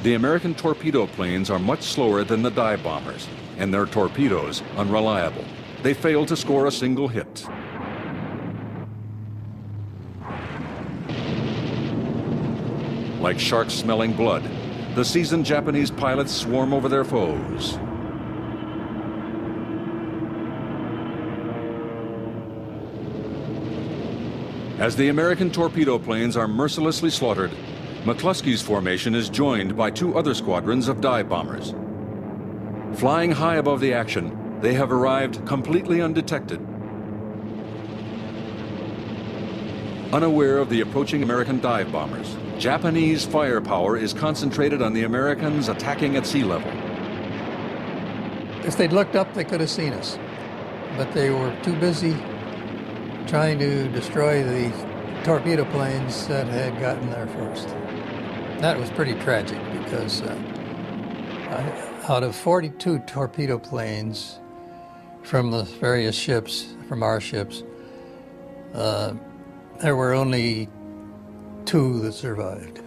The American torpedo planes are much slower than the dive bombers, and their torpedoes unreliable. They fail to score a single hit. Like sharks smelling blood, the seasoned Japanese pilots swarm over their foes. As the American torpedo planes are mercilessly slaughtered, McCluskey's formation is joined by two other squadrons of dive bombers. Flying high above the action, they have arrived completely undetected. Unaware of the approaching American dive bombers, Japanese firepower is concentrated on the Americans attacking at sea level. If they'd looked up, they could have seen us, but they were too busy trying to destroy the torpedo planes that had gotten there first. That was pretty tragic because out of 42 torpedo planes from the various ships, from our ships, there were only 2 that survived.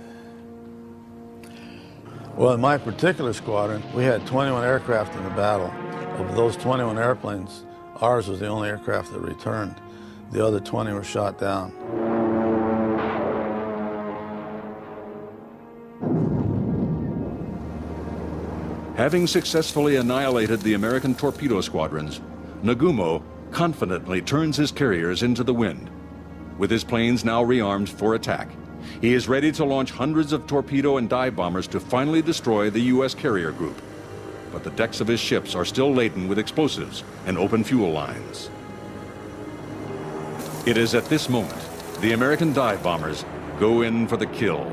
Well, in my particular squadron, we had 21 aircraft in the battle. Of those 21 airplanes, ours was the only aircraft that returned. The other 20 were shot down. Having successfully annihilated the American torpedo squadrons, Nagumo confidently turns his carriers into the wind. With his planes now rearmed for attack, he is ready to launch hundreds of torpedo and dive bombers to finally destroy the U.S. carrier group. But the decks of his ships are still laden with explosives and open fuel lines. It is at this moment the American dive bombers go in for the kill.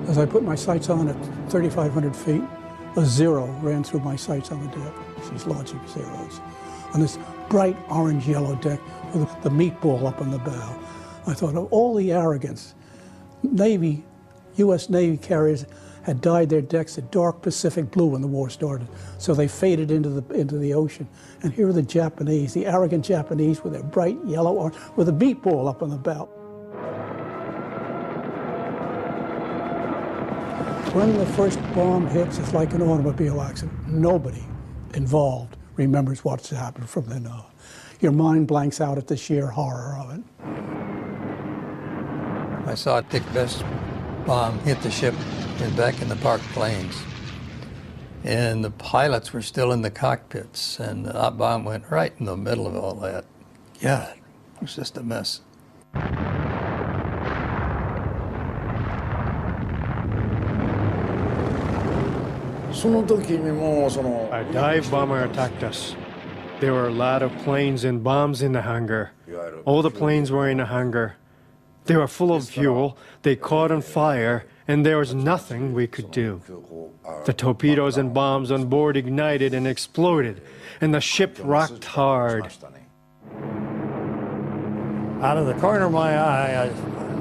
As I put my sights on at 3,500 feet, a zero ran through my sights on the deck. These logic zeros. On this bright orange-yellow deck with the meatball up on the bow. I thought of all the arrogance. Navy, U.S. Navy carriers had dyed their decks a dark Pacific blue when the war started, so they faded into the ocean. And here are the Japanese, the arrogant Japanese with their bright yellow orange, with a meatball up on the bow. When the first bomb hits, it's like an automobile accident. Nobody involved remembers what's happened from then on. Your mind blanks out at the sheer horror of it. I saw Dick Best's bomb hit the ship back in the Park Plains. And the pilots were still in the cockpits, and that bomb went right in the middle of all that. Yeah, it was just a mess. A dive bomber attacked us. There were a lot of planes and bombs in the hangar. All the planes were in the hangar. They were full of fuel, they caught on fire, and there was nothing we could do. The torpedoes and bombs on board ignited and exploded, and the ship rocked hard. Out of the corner of my eye, I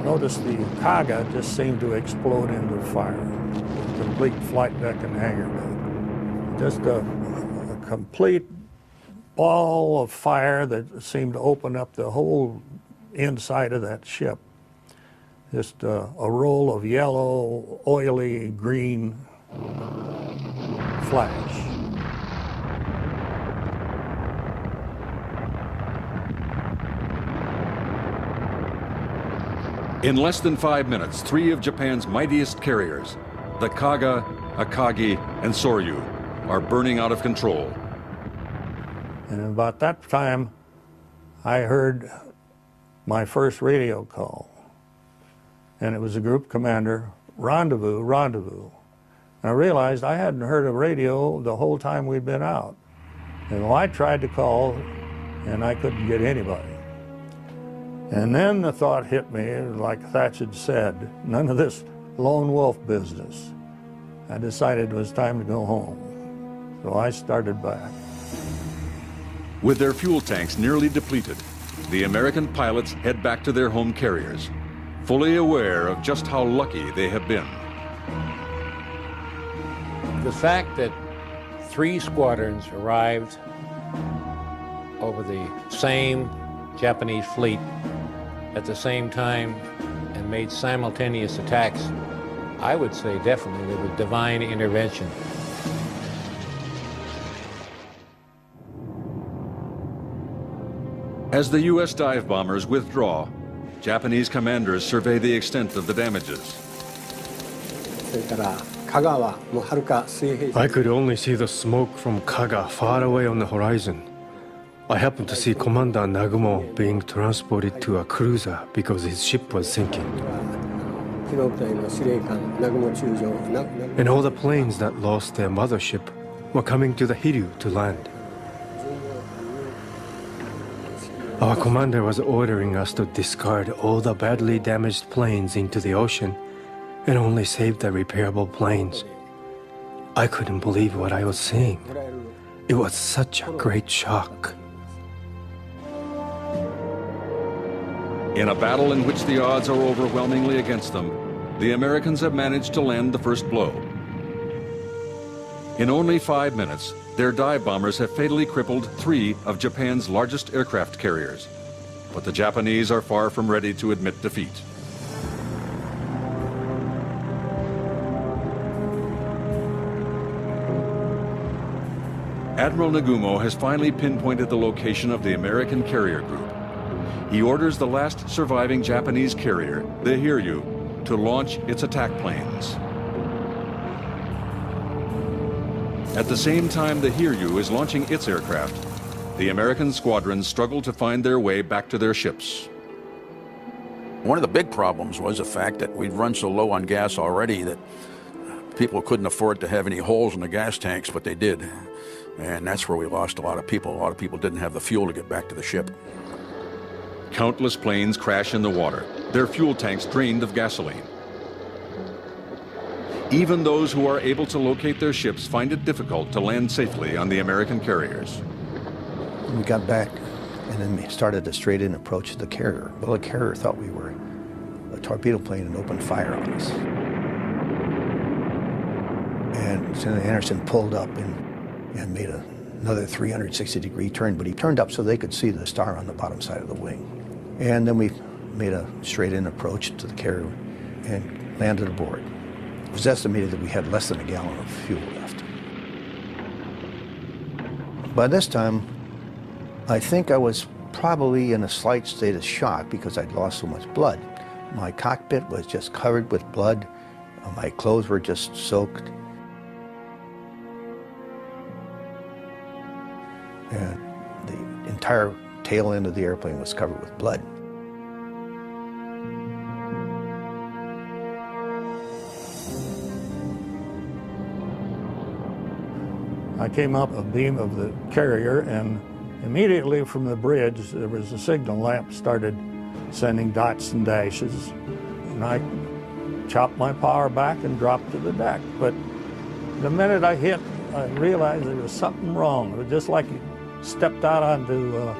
noticed the Kaga just seemed to explode into fire. Complete flight deck and hangar deck. Just a complete ball of fire that seemed to open up the whole inside of that ship. Just a roll of yellow, oily, green flash. In less than 5 minutes, 3 of Japan's mightiest carriers, the Kaga, Akagi, and Soryu, are burning out of control. And about that time, I heard my first radio call. And it was a group commander, rendezvous, rendezvous. And I realized I hadn't heard a radio the whole time we'd been out. And I tried to call, and I couldn't get anybody. And then the thought hit me, like Thatch had said, none of this lone wolf business. I decided it was time to go home. So I started back. With their fuel tanks nearly depleted, the American pilots head back to their home carriers, fully aware of just how lucky they have been. The fact that 3 squadrons arrived over the same Japanese fleet at the same time and made simultaneous attacks I would say definitely there was divine intervention. As the U.S. dive bombers withdraw, Japanese commanders survey the extent of the damages. I could only see the smoke from Kaga far away on the horizon. I happened to see Commander Nagumo being transported to a cruiser because his ship was sinking. And all the planes that lost their mothership were coming to the Hiryu to land. Our commander was ordering us to discard all the badly damaged planes into the ocean and only save the repairable planes. I couldn't believe what I was seeing. It was such a great shock. In a battle in which the odds are overwhelmingly against them, the Americans have managed to land the first blow. In only 5 minutes, their dive bombers have fatally crippled 3 of Japan's largest aircraft carriers. But the Japanese are far from ready to admit defeat. Admiral Nagumo has finally pinpointed the location of the American carrier group. He orders the last surviving Japanese carrier, the Hiryu, to launch its attack planes. At the same time the Hiryu is launching its aircraft, the American squadrons struggle to find their way back to their ships. One of the big problems was the fact that we'd run so low on gas already that people couldn't afford to have any holes in the gas tanks, but they did. And that's where we lost a lot of people. A lot of people didn't have the fuel to get back to the ship. Countless planes crash in the water, their fuel tanks drained of gasoline. Even those who are able to locate their ships find it difficult to land safely on the American carriers. We got back and then we started a straight-in approach to the carrier. Well, the carrier thought we were a torpedo plane and opened fire on us. And Lieutenant Anderson pulled up and made another 360-degree turn, but he turned up so they could see the star on the bottom side of the wing. And then we made a straight-in approach to the carrier and landed aboard. It was estimated that we had less than a gallon of fuel left. By this time, I think I was probably in a slight state of shock because I'd lost so much blood. My cockpit was just covered with blood. My clothes were just soaked. And the entire tail end of the airplane was covered with blood. I came up a beam of the carrier, and immediately from the bridge there was a signal lamp started sending dots and dashes, and I chopped my power back and dropped to the deck. But the minute I hit, I realized there was something wrong. It was just like you stepped out onto a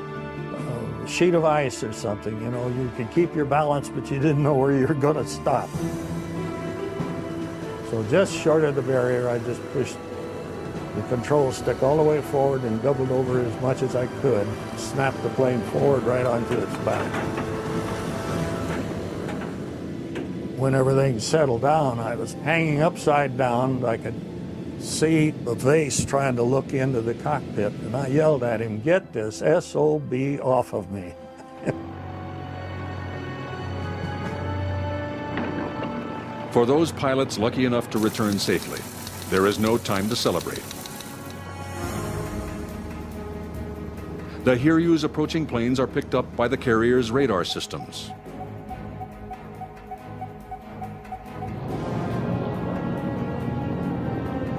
sheet of ice or something. You know, you could keep your balance, but you didn't know where you were going to stop. So just short of the barrier, I just pushed the control stick all the way forward and doubled over as much as I could, snapped the plane forward right onto its back. When everything settled down, I was hanging upside down. I could see the vase trying to look into the cockpit, and I yelled at him, "Get this SOB off of me." For those pilots lucky enough to return safely, there is no time to celebrate. The Hiryu's approaching planes are picked up by the carrier's radar systems.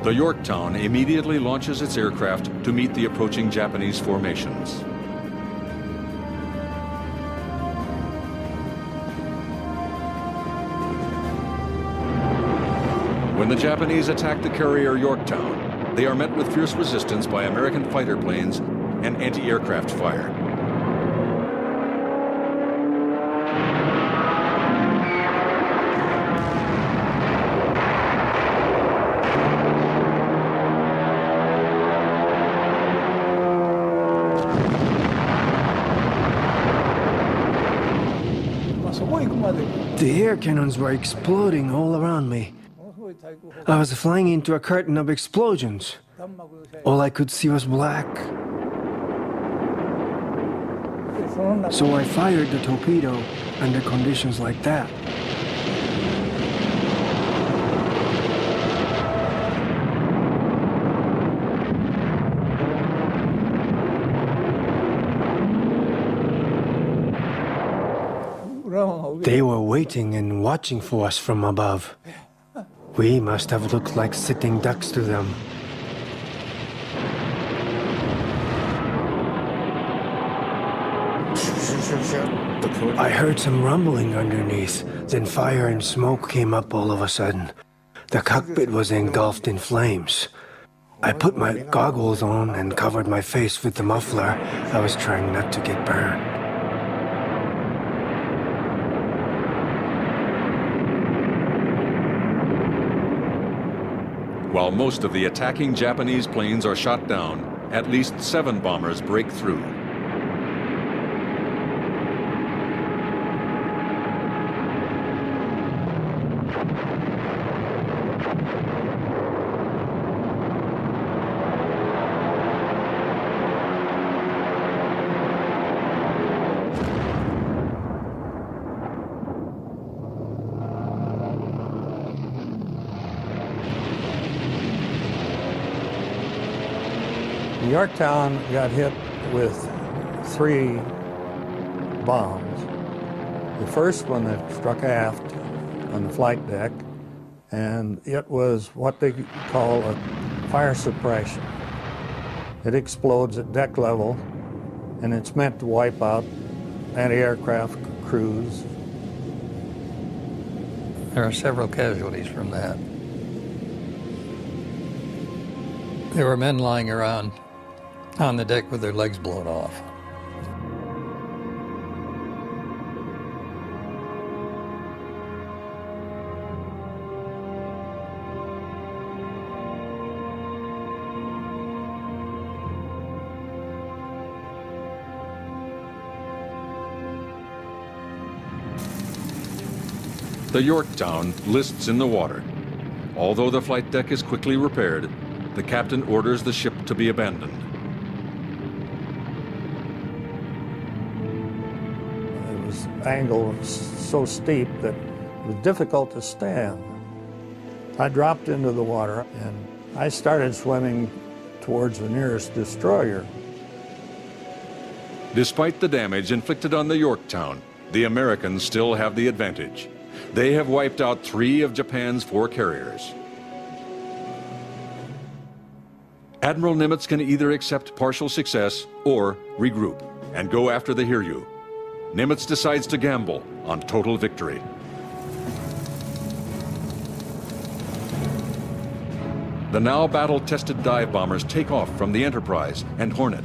The Yorktown immediately launches its aircraft to meet the approaching Japanese formations. When the Japanese attack the carrier Yorktown, they are met with fierce resistance by American fighter planes and anti-aircraft fire. The air cannons were exploding all around me. I was flying into a curtain of explosions. All I could see was black. So I fired the torpedo under conditions like that. They were waiting and watching for us from above. We must have looked like sitting ducks to them. I heard some rumbling underneath, then fire and smoke came up all of a sudden. The cockpit was engulfed in flames. I put my goggles on and covered my face with the muffler. I was trying not to get burned. While most of the attacking Japanese planes are shot down, at least 7 bombers break through. Yorktown got hit with 3 bombs. The first one that struck aft on the flight deck, and it was what they call a fire suppression. It explodes at deck level, and it's meant to wipe out anti-aircraft crews. There are several casualties from that. There were men lying around on the deck with their legs blown off. The Yorktown lists in the water. Although the flight deck is quickly repaired, the captain orders the ship to be abandoned. It was angled so steep that it was difficult to stand. I dropped into the water and I started swimming towards the nearest destroyer. Despite the damage inflicted on the Yorktown, the Americans still have the advantage. They have wiped out 3 of Japan's 4 carriers. Admiral Nimitz can either accept partial success or regroup and go after the Hiryu. Nimitz decides to gamble on total victory. The now battle-tested dive bombers take off from the Enterprise and Hornet.